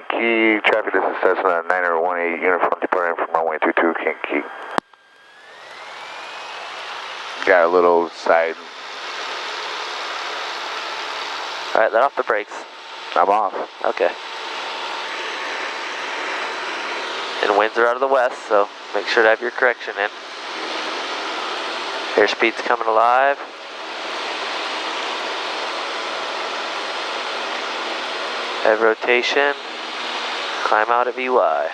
Kankakee traffic, this is Cessna 9018, uniform departing from runway 22, Kankakee. Got a little side. Alright, let off the brakes. I'm off. Okay. And winds are out of the west, so make sure to have your correction in. Airspeed's coming alive. Head rotation. Climb out of EY.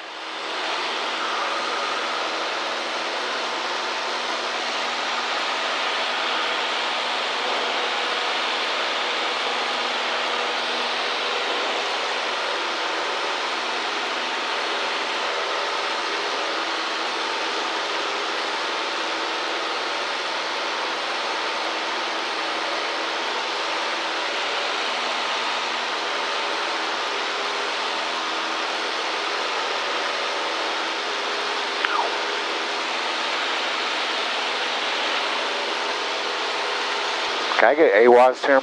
Can I get AWAS here?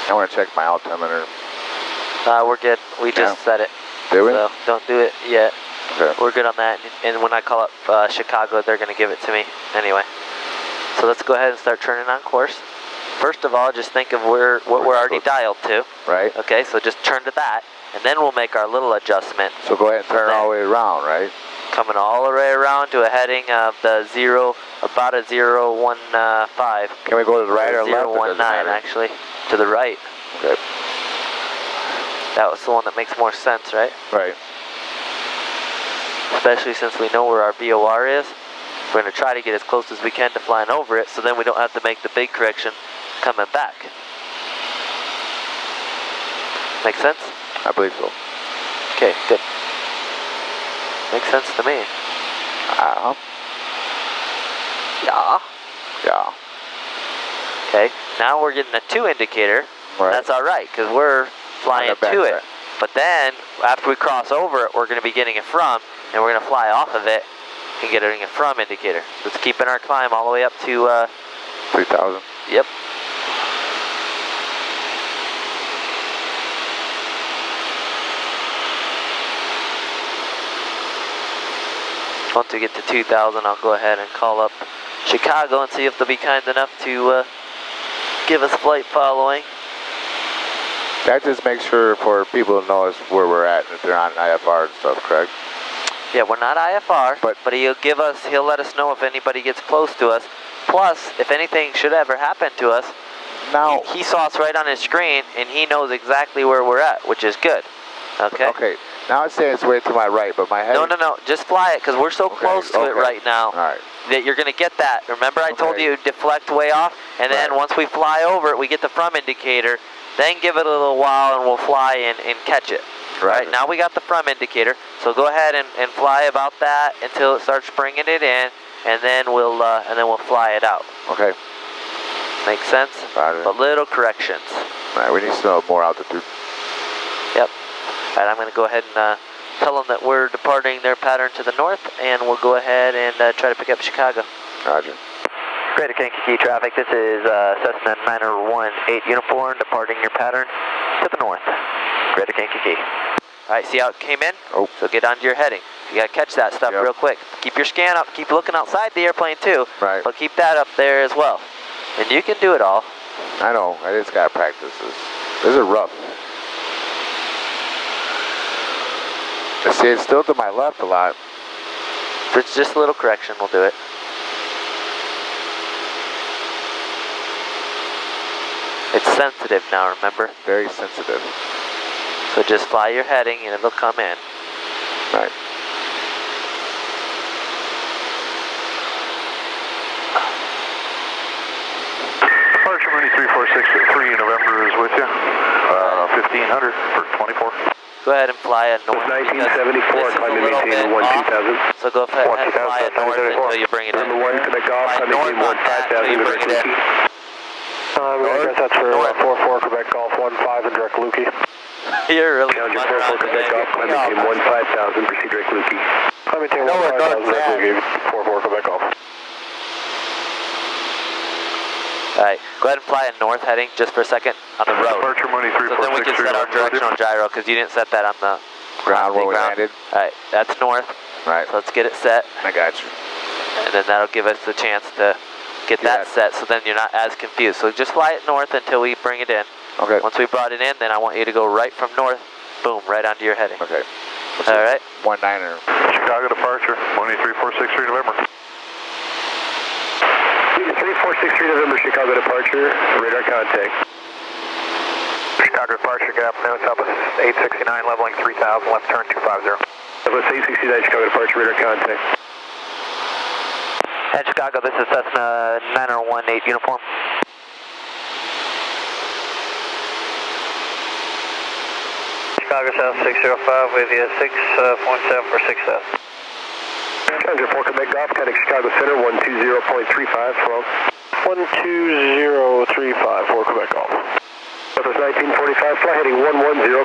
I want to check my altimeter. We're good. We just set it. Did we? So don't do it yet. Okay. We're good on that. And when I call up Chicago, they're going to give it to me anyway. So let's go ahead and start turning on course. First of all, just think of what we're already dialed to. Right. Okay, so just turn to that, and then we'll make our little adjustment. So go ahead and turn all the way around, right? Coming all the way around to a heading of the about a 015. Can we go to the right or left? 019 actually, to the right. Okay. That was the one that makes more sense, right? Right. Especially since we know where our VOR is. We're going to try to get as close as we can to flying over it, so then we don't have to make the big correction coming back. Make sense? I believe so. Okay, good. Makes sense to me. Yeah. Yeah. Okay, now we're getting a 2 indicator. Right. That's all right, because we're flying to it. But then, after we cross over it, we're going to be getting it from, and we're going to fly off of it and getting a from indicator. Let's keep in our climb all the way up to 3,000. Yep. Once we get to 2,000, I'll go ahead and call up Chicago and see if they'll be kind enough to give us flight following. That just makes sure for people to know us where we're at if they're on IFR and stuff, correct? Yeah, we're not IFR, but he'll let us know if anybody gets close to us. Plus, if anything should ever happen to us, now he saw us right on his screen and he knows exactly where we're at, which is good. Okay. Okay. Now it's saying it's way to my right, but my head. No. Just fly it because we're so close to it right now. All right. That you're going to get that. Remember, I told you deflect way off, and then once we fly over it, we get the from indicator. Then give it a little while, and we'll fly and catch it. Right. Now we got the from indicator, so go ahead and fly about that until it starts bringing it in, and then we'll fly it out. Okay. Makes sense. Roger. But little corrections. All right. We need to know more altitude. Yep. All right. I'm going to go ahead and tell them that we're departing their pattern to the north, and we'll go ahead and try to pick up Chicago. Roger. Greater Kankakee traffic, this is Cessna 9018 uniform, departing your pattern to the north. Greater Kankakee. Alright, see how it came in? Oh. So get onto your heading. You gotta catch that stuff real quick. Keep your scan up, keep looking outside the airplane too. Right. But keep that up there as well. And you can do it all. I know, I just gotta practice this. This is rough. See, it's still to my left a lot. It's just a little correction, we'll do it. It's sensitive now, remember? Very sensitive. So just fly your heading and it'll come in. Right. Departure money 3463 November is with you. 1500 for 24. Go ahead and fly it north. 1974, climb to maintain 12000. So go ahead and fly it north until you bring it in. Number 1 to Takeoff, climb maintain 15,000 to direct Lukey. I guess that's for 44 Quebec Golf 15 and direct Lukey. You're really Down to 44 Quebec Golf, climb maintain 15,000, proceed direct Lukey. Climb maintain 15,000 direct Lukey, 44 Quebec Golf. Alright, go ahead and fly a north heading just for a second on the road. Departure money 3463. So then we can set our directional gyro because you didn't set that on the Ground where we landed. Alright, that's north. Right. So let's get it set. I got you. And then that'll give us the chance to get that set, so then you're not as confused. So just fly it north until we bring it in. Okay. Once we brought it in, then I want you to go right from north, boom, right onto your heading. Okay. All right. 19er. Chicago departure, 18363 November. 3463 November, Chicago departure, radar contact. Chicago departure, gap notes, Southwest 869, leveling 3000, left turn 250. Southwest 869, Chicago departure, radar contact. And Chicago, this is Cessna 9018 uniform. Chicago South 605 with you 6.7 for 6,000. Chicago 4 Quebec Golf, contact Chicago Center 120.35 from 12035 4 Quebec Golf. Southwest 1945, fly heading 110,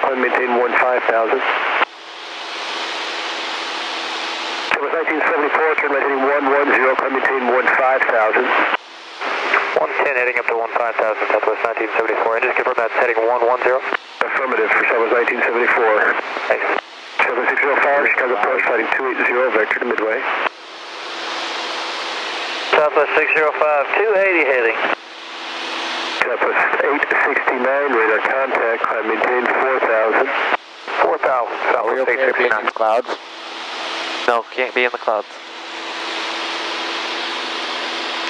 climb maintain 15,000. Southwest 1974, turn right heading 110, climb maintain 15,000. 110 heading up to 15,000, Southwest 1974. And just confirm that's heading 110. Affirmative for Southwest 1974. Thanks. Southwest 605, Chicago approach, flighting 280, vector to Midway. Southwest 605, 280 heading. Southwest 869, radar contact, climb maintain 4,000. 4,000, Are we Southwest okay being in 869. these clouds? No, can't be in the clouds.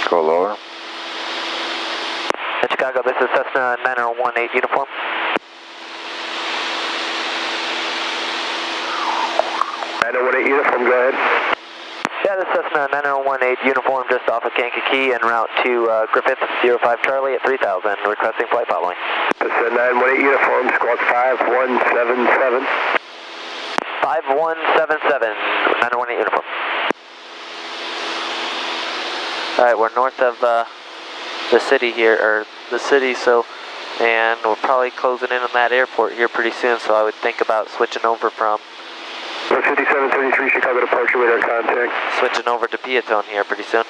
Go lower. And Chicago, this is Cessna 9018 uniform. I know what 8 uniform, go ahead. Yeah, this is Cessna 9018 uniform just off of Kankakee en route to Griffith 05 Charlie at 3000, requesting flight following. This is 918 uniform, squawk 5177. 5177, 9018 uniform. Alright, we're north of the city here, or the city, and we're probably closing in on that airport here pretty soon, so I would think about switching over from 5733, Chicago departure, radar contact. switching over to Piatone here pretty soon.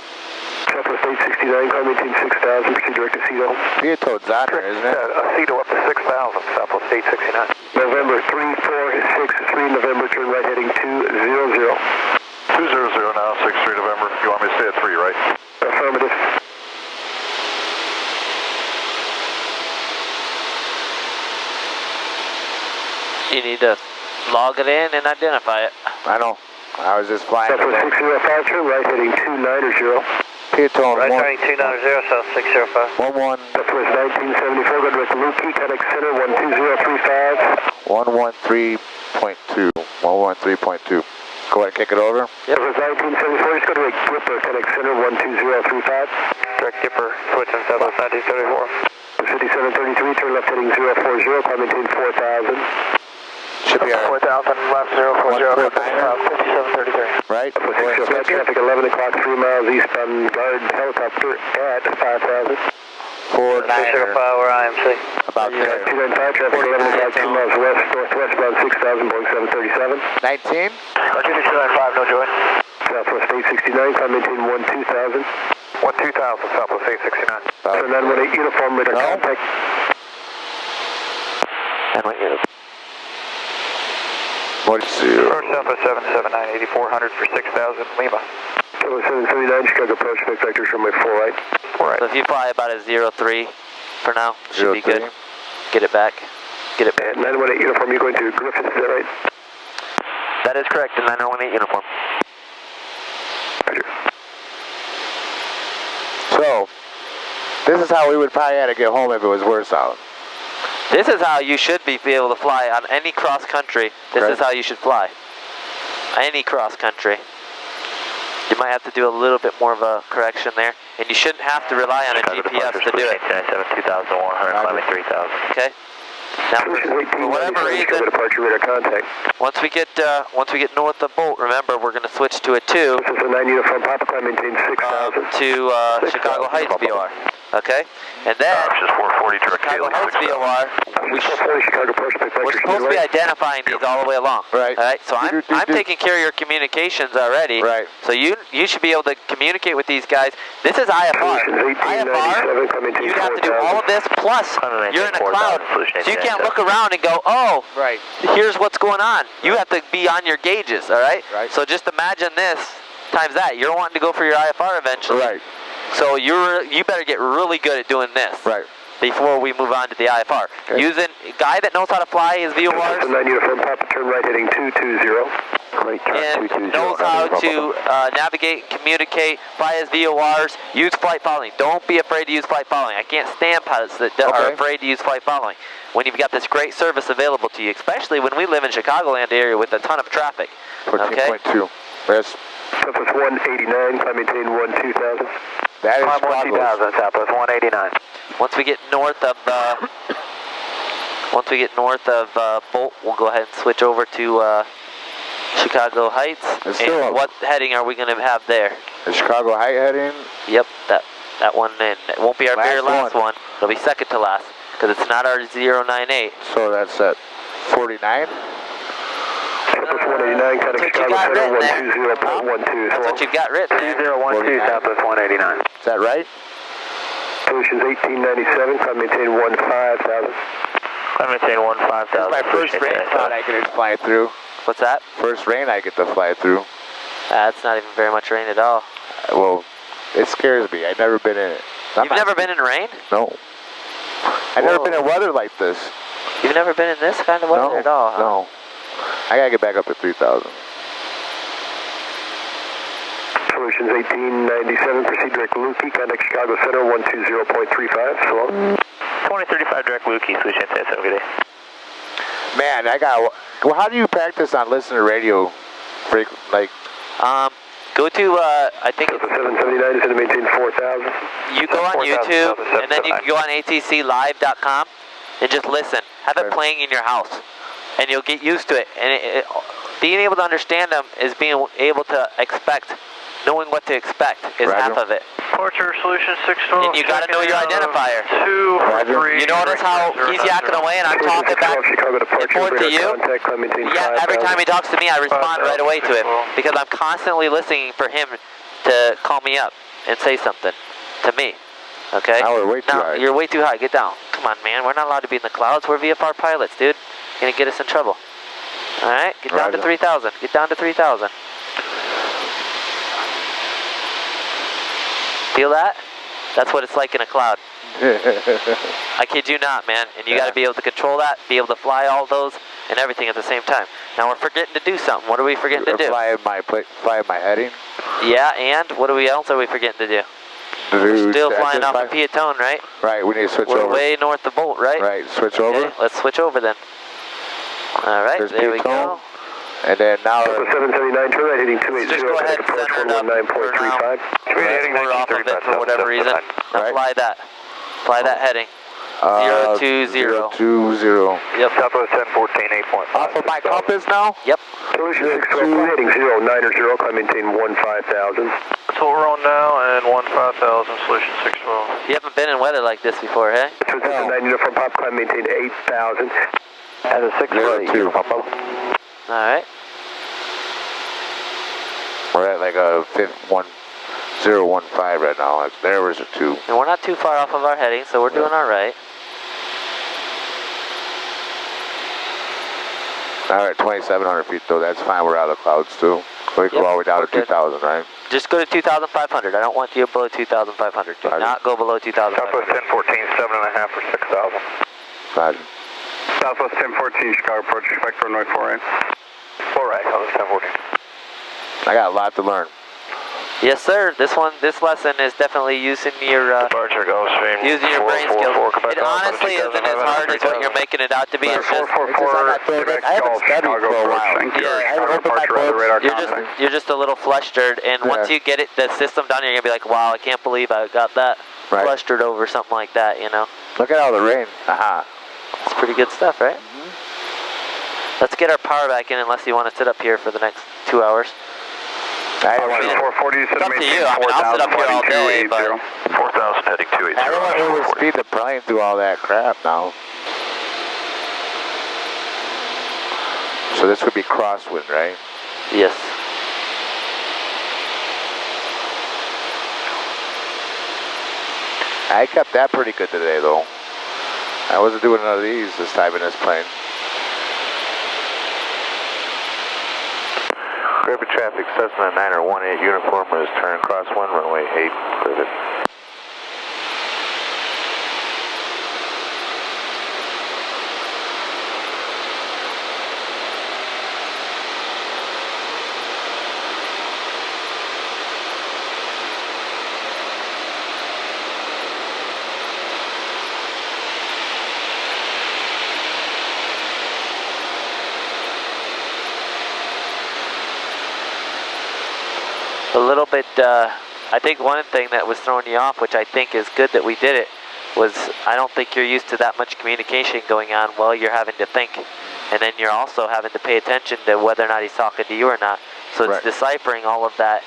Southwest 869, climb maintain 6,000, proceed direct to Cedo. Piatone's on there, isn't it? Aceto up to 6,000, Southwest 869. November 3463, November, turn right heading 200. 200 now, 63 November. You want me to stay at 3, right? Affirmative. You need to log it in and identify it. I know. I was just flying. Southwest 605, turn right heading 290. Piatone Right turning 290, South 605. 11. Southwest 1974, go direct to Lukey, contact center 12035. 113.2. 113.2. Go ahead and kick it over. Yep. Southwest 1974, just go direct Gipper, contact center 12035. Direct Gipper, switching Southwest 1974. 5733, turn left heading 040, climb maintain 4,000. Should be our 4,000, left 040, 5733. right. Go ahead and switch it. Traffic 11 o'clock, 3 miles eastbound, guard helicopter at 5,000. 49er. 605, we're IMC. About there. 295, traffic 11 o'clock, 2 miles west, northwest, bound 6,000, Boeing 737. 19. 295, no joy. Southwest 869, climb maintain 12,000. 12,000, Southwest 869. So 918 uniform, radar contact. And what you What's your North Southwest 779, 8400 for 6,000, Lima. Southwest 779, Chicago approach, expect vector from my 4 right. So if you fly about a 03 for now, should be 03. good. Get it back. Get it back. 918 uniform, you're going to Griffith, is that right? That is correct, the 9018 uniform. Roger. So, this is how we would probably have to get home if it was worse out. This is how you should be able to fly on any cross country. This Okay. is how you should fly. Any cross country. You might have to do a little bit more of a correction there, and you shouldn't have to rely on a GPS to do it. 2,100, climbing 3,000. Okay. Now, for whatever reason, departure radar contact. once we get north of Bolt, remember we're going to switch to a 2 This is a 9 uniform, Papa climb maintain 6,000. to Chicago Heights VOR. Okay, and then Just 440 direct Chicago Heights VOR. We should Chicago approach, expect We're vector supposed to be identifying these all the way along. Right. All right. So I'm taking care of your communications already. Right. So you should be able to communicate with these guys. This is IFR. IFR. You'd have to do all of this plus you're in a cloud, so you can't look around and go, oh, Right. here's what's going on. You have to be on your gauges, all right? Right. So just imagine this times that. You're wanting to go for your IFR eventually. Right. So you better get really good at doing this. Right. Before we move on to the IFR. Okay. Using a guy that knows how to fly his VORs. 9 uniform Papa, turn right heading 220. Great turn, And 220. knows how to navigate, communicate, fly his VORs, use flight following. Don't be afraid to use flight following. I can't stand pilots that are afraid to use flight following. When you've got this great service available to you, especially when we live in Chicagoland area with a ton of traffic. 14.2. Yes. Southwest 189, climb maintain 2000. That is Climb 1000, Southwest 189. Once we get north of Bolt, we'll go ahead and switch over to Chicago Heights. And what heading are we going to have there? The Chicago Height heading. Yep, that one. And it won't be our very last one. It'll be second to last because it's not our 098. So that's at 49. Southwest 189, kind of Chicago Center 120.12. That's what you've got written there. 2012, Southwest 189. Is that right? Solutions 1897, climb maintain 15,000. Climb maintain 15,000. This is my first rain cloud I get to fly through. What's that? First rain I get to fly through. It's not even very much rain at all. Well, it scares me. I've never been in it. You've never been in rain? No. I've never been in weather like this. You've never been in this kind of weather at all, huh? No. I gotta get back up to 3,000. Solutions 1897, proceed direct Lukey, contact Chicago Center 120.35, so long. 2035 direct Lukey, switch into SO, good day. Man, well, how do you practice on listening to radio? Like, go to, I think it's, 779 is going to maintain 4,000. you go on YouTube, and then you can go on atclive.com and just listen. Have it playing in your house, and you'll get used to it. And being able to understand them is being able to knowing what to expect is half of it. Departure Solution 612. And you got to know your identifier. 243. You notice how he's yakking away and I'm talking back and forth to you? Yeah, every time he talks to me, I respond right away to him because I'm constantly listening for him to call me up and say something to me. Okay? Now we're way too high. You're way too high. Get down. Come on, man. We're not allowed to be in the clouds. We're VFR pilots, dude. You're going to get us in trouble. All right? Get down to 3,000. Get down to 3,000. Feel that? That's what it's like in a cloud. I kid you not, man. And you got to be able to control that, be able to fly all those and everything at the same time. Now we're forgetting to do something. What are we forgetting to do? Fly my heading. Yeah, and what else are we forgetting to do? We're still flying off of Piatone, right? Right, we need to switch over. We're way north of Bolt, right? Right, switch over. Okay, let's switch over then. All right, there we go. And then now... 779, turn right heading 280. Just go ahead and center it up for now. We're off of it for whatever reason. Now fly that. Fly that heading. 020. 020. Yep. Southwest 1014, 8.5. Off of my compass now? Yep. Solution 612, heading 090, climb maintain 15,000. That's what we're on now, and 15,000, Solution 612. You haven't been in weather like this before, eh? 9 uniform pop, climb maintain 8,000. As a 612. Uniform pop. All right. We're at like a 015 right now. There was a 2. And we're not too far off of our heading, so we're doing all right. All right, 2,700 feet though. That's fine. We're out of the clouds too. We go all the way down to 2,000, right? Just go to 2,500. I don't want you below 2,500. Do not go below 2,500. Southwest 1014, 7.5 for 6,000. Roger. Southwest 1014, Chicago approach, expect runway 48. 4 right, Southwest 1014. I got a lot to learn. Yes, sir. This lesson is definitely using your Departure, Gulfstream. using your brain skills. It honestly isn't as hard as what you're making it out to be. It's just I haven't studied for a while. You're just a little flustered, and once you get the system done, you're gonna be like, wow, I can't believe I got that flustered over something like that, you know. Look at all the rain. Aha. It's pretty good stuff, right? Let's get our power back in, unless you want to sit up here for the next 2 hours. I don't want to. 440, it's up to you. I mean, I'll sit up here all day, but 4,000 heading 280. I don't want to overspeed the plane through all that crap now. So this would be crosswind, right? yes. I kept that pretty good today, though. I wasn't doing none of these this time in this plane. Griffith traffic, Cessna 918 uniform is turn crosswind, runway 8, Griffith. A little bit, I think one thing that was throwing you off, which I think is good that we did it, was I don't think you're used to that much communication going on while you're having to think. And then you're also having to pay attention to whether or not he's talking to you or not. So it's deciphering all of that.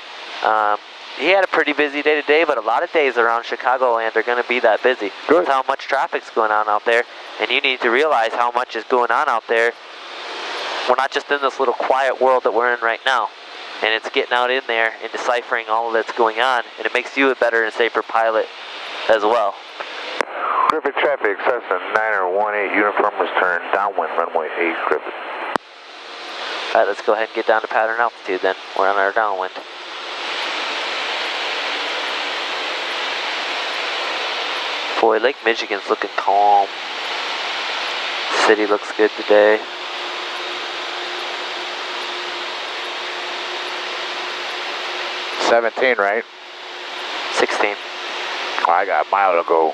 He had a pretty busy day today, but a lot of days around Chicagoland are going to be that busy. Good. That's how much traffic's going on out there. And you need to realize how much is going on out there. We're not just in this little quiet world that we're in right now. And it's getting out in there and deciphering all that's going on, and it makes you a better and safer pilot as well. Griffith traffic, Cessna 918 uniform is turn downwind, runway 8, Griffith. Alright, let's go ahead and get down to pattern altitude then. We're on our downwind. Boy, Lake Michigan's looking calm. City looks good today. 17, right? 16. Oh, I got a mile to go.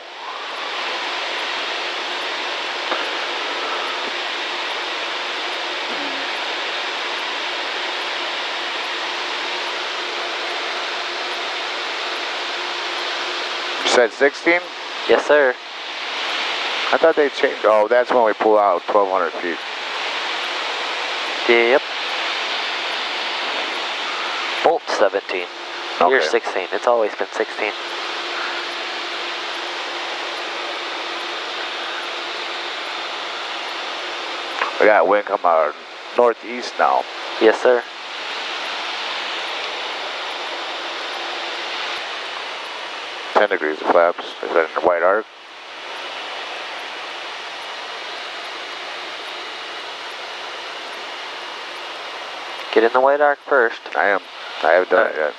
You said 16? Yes, sir. I thought they changed. Oh, that's when we pull out 1,200 feet. Yep. Bolt 17. Okay. You're 16. It's always been 16. We got wind coming out northeast now. Yes, sir. $10 degrees of flaps. Is that in the white arc? Get in the white arc first. I am. I haven't done it yet.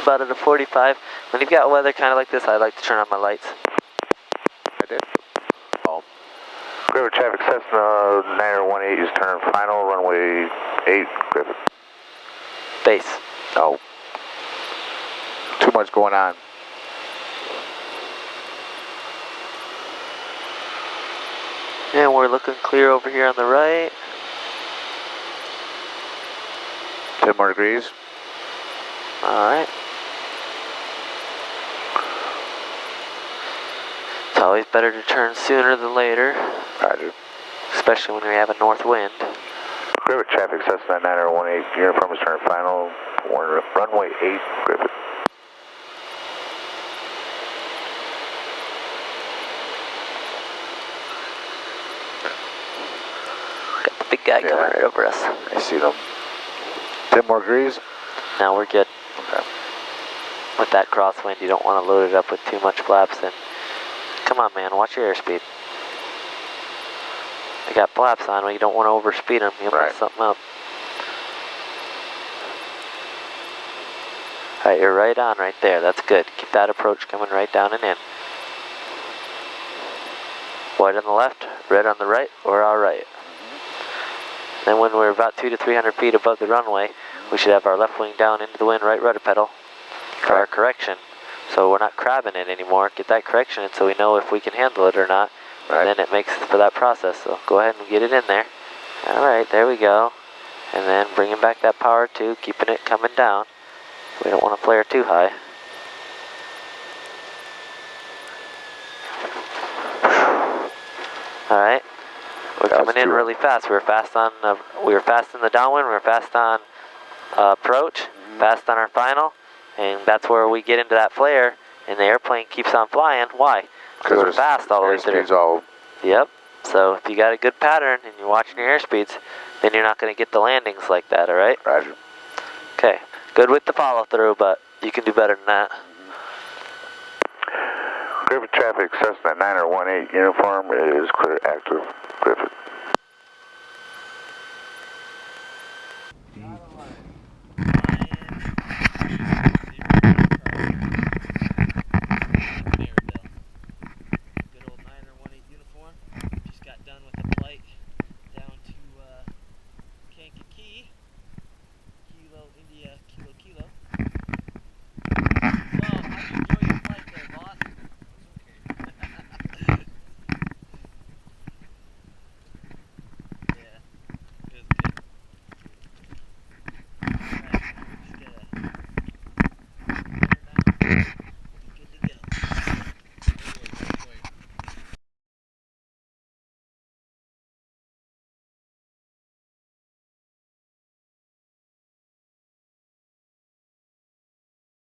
About at a 45. When you've got weather kind of like this, I like to turn on my lights. I did. Oh. Griffith traffic, Cessna 918 is turn final, runway 8, Griffith. Base. No. Too much going on. And we're looking clear over here on the right. 10 more degrees. Alright. It's always better to turn sooner than later. Roger. Especially when we have a north wind. Griffith traffic, Cessna 918, uniform is turn final, runway 8, Griffith. Got the big guy coming right over us. I see them. 10 more degrees. Now we're good. Okay. With that crosswind, you don't want to load it up with too much flaps. And come on, man, watch your airspeed. I got flaps on, but you don't want to overspeed them. You'll mess something up. Alright, you're right on right there. That's good. Keep that approach coming right down and in. White on the left, red on the right, or our right. Then when we're about 200 to 300 feet above the runway, we should have our left wing down into the wind, right rudder pedal for our correction. So we're not crabbing it anymore. Get that correction in so we know if we can handle it or not. And then it makes for that process. So go ahead and get it in there. Alright, there we go. And then bringing back that power too, keeping it coming down. We don't want to flare too high. Alright. We're coming in really fast. We were fast on in the downwind, we were fast on approach, fast on our final, and that's where we get into that flare and the airplane keeps on flying. Why? Because we're fast all the way through. Yep. So if you got a good pattern and you're watching your airspeeds, then you're not going to get the landings like that, alright? Roger. Okay. Good with the follow through, but you can do better than that. Griffith traffic, Cessna 918 uniform is clear active, Griffith.